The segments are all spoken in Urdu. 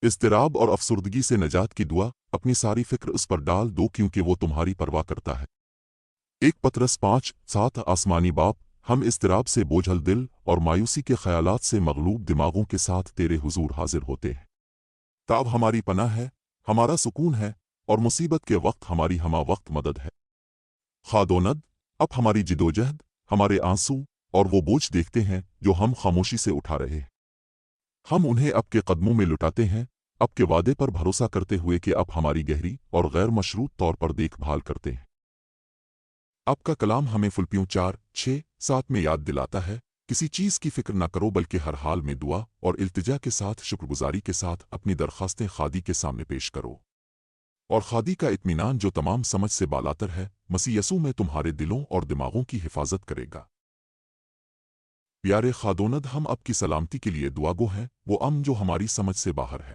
اضطراب اور افسردگی سے نجات کی دعا، اپنی ساری فکر اس پر ڈال دو کیونکہ وہ تمہاری پرواہ کرتا ہے۔ 1 پطرس 5:7 آسمانی باپ، ہم اضطراب سے بوجھل دل اور مایوسی کے خیالات سے مغلوب دماغوں کے ساتھ تیرے حضور حاضر ہوتے ہیں۔ تاب ہماری پناہ ہے، ہمارا سکون ہے، اور مصیبت کے وقت ہماری ہمہ وقت مدد ہے۔ خادوند، اب ہماری جدوجہد، ہمارے آنسو اور وہ بوجھ دیکھتے ہیں جو ہم خاموشی سے اٹھا رہے ہیں۔ ہم انہیں اب کے قدموں میں لٹاتے ہیں، اب کے وعدے پر بھروسہ کرتے ہوئے کہ اب ہماری گہری اور غیر مشروط طور پر دیکھ بھال کرتے ہیں۔ آپ کا کلام ہمیں فلپیوں 4:6-7 میں یاد دلاتا ہے، کسی چیز کی فکر نہ کرو بلکہ ہر حال میں دعا اور التجا کے ساتھ شکرگزاری کے ساتھ اپنی درخواستیں خادی کے سامنے پیش کرو۔ اور خادی کا اطمینان جو تمام سمجھ سے بالاتر ہے، مسیح یسوع میں تمہارے دلوں اور دماغوں کی حفاظت کرے گا۔ پیارے خادوند، ہم اب کی سلامتی کے لیے دعا گو ہیں، وہ امن جو ہماری سمجھ سے باہر ہے۔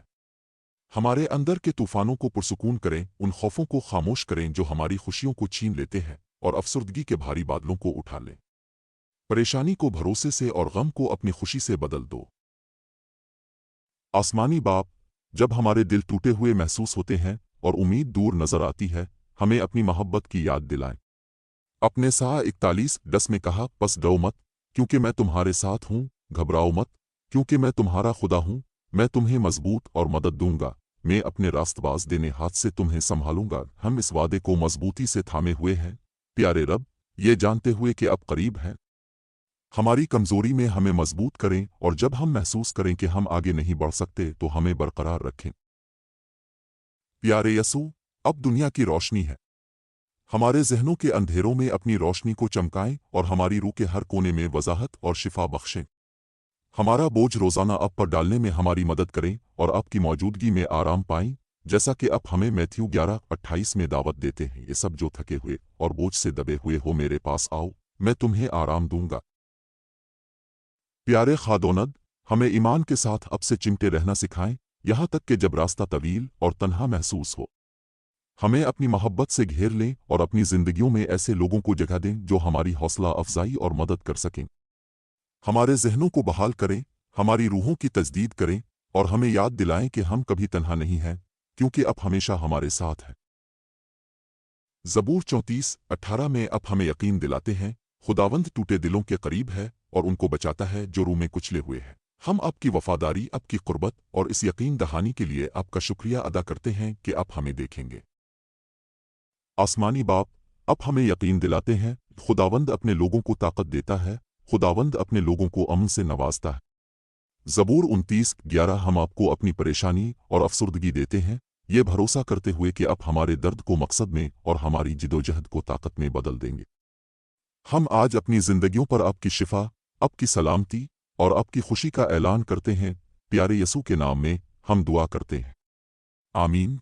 ہمارے اندر کے طوفانوں کو پرسکون کریں، ان خوفوں کو خاموش کریں جو ہماری خوشیوں کو چھین لیتے ہیں، اور افسردگی کے بھاری بادلوں کو اٹھا لیں۔ پریشانی کو بھروسے سے اور غم کو اپنی خوشی سے بدل دو۔ آسمانی باپ، جب ہمارے دل ٹوٹے ہوئے محسوس ہوتے ہیں اور امید دور نظر آتی ہے، ہمیں اپنی محبت کی یاد دلائیں۔ اپنے سا 41:10 میں کہا، پس ڈرو مت، کیونکہ میں تمہارے ساتھ ہوں، گھبراؤ مت، کیونکہ میں تمہارا خدا ہوں، میں تمہیں مضبوط اور مدد دوں گا، میں اپنے راست باز دینے ہاتھ سے تمہیں سنبھالوں گا۔ ہم اس وعدے کو مضبوطی سے تھامے ہوئے ہیں، پیارے رب، یہ جانتے ہوئے کہ اب قریب ہے۔ ہماری کمزوری میں ہمیں مضبوط کریں، اور جب ہم محسوس کریں کہ ہم آگے نہیں بڑھ سکتے تو ہمیں برقرار رکھیں۔ پیارے یسوع، اب دنیا کی روشنی ہے، ہمارے ذہنوں کے اندھیروں میں اپنی روشنی کو چمکائیں اور ہماری روح کے ہر کونے میں وضاحت اور شفا بخشیں۔ ہمارا بوجھ روزانہ آپ پر ڈالنے میں ہماری مدد کریں اور آپ کی موجودگی میں آرام پائیں، جیسا کہ آپ ہمیں میتھیو 11:28 میں دعوت دیتے ہیں، یہ سب جو تھکے ہوئے اور بوجھ سے دبے ہوئے ہو میرے پاس آؤ، میں تمہیں آرام دوں گا۔ پیارے خادوند، ہمیں ایمان کے ساتھ اب سے چمٹے رہنا سکھائیں، یہاں تک کہ جب راستہ طویل اور تنہا محسوس ہو۔ ہمیں اپنی محبت سے گھیر لیں اور اپنی زندگیوں میں ایسے لوگوں کو جگہ دیں جو ہماری حوصلہ افزائی اور مدد کر سکیں۔ ہمارے ذہنوں کو بحال کریں، ہماری روحوں کی تجدید کریں، اور ہمیں یاد دلائیں کہ ہم کبھی تنہا نہیں ہیں، کیونکہ اب ہمیشہ ہمارے ساتھ ہے۔ زبور 34:18 میں اب ہمیں یقین دلاتے ہیں، خداوند ٹوٹے دلوں کے قریب ہے اور ان کو بچاتا ہے جو روح میں کچلے ہوئے ہیں۔ ہم آپ کی وفاداری، آپ کی قربت اور اس یقین دہانی کے لیے آپ کا شکریہ ادا کرتے ہیں کہ آپ ہمیں دیکھیں گے۔ آسمانی باپ، اب ہمیں یقین دلاتے ہیں، خداوند اپنے لوگوں کو طاقت دیتا ہے، خداوند اپنے لوگوں کو امن سے نوازتا ہے۔ زبور 29:11 ہم آپ کو اپنی پریشانی اور افسردگی دیتے ہیں، یہ بھروسہ کرتے ہوئے کہ آپ ہمارے درد کو مقصد میں اور ہماری جدوجہد کو طاقت میں بدل دیں گے۔ ہم آج اپنی زندگیوں پر آپ کی شفا، آپ کی سلامتی اور آپ کی خوشی کا اعلان کرتے ہیں، پیارے یسوع کے نام میں ہم دعا کرتے ہیں، آمین۔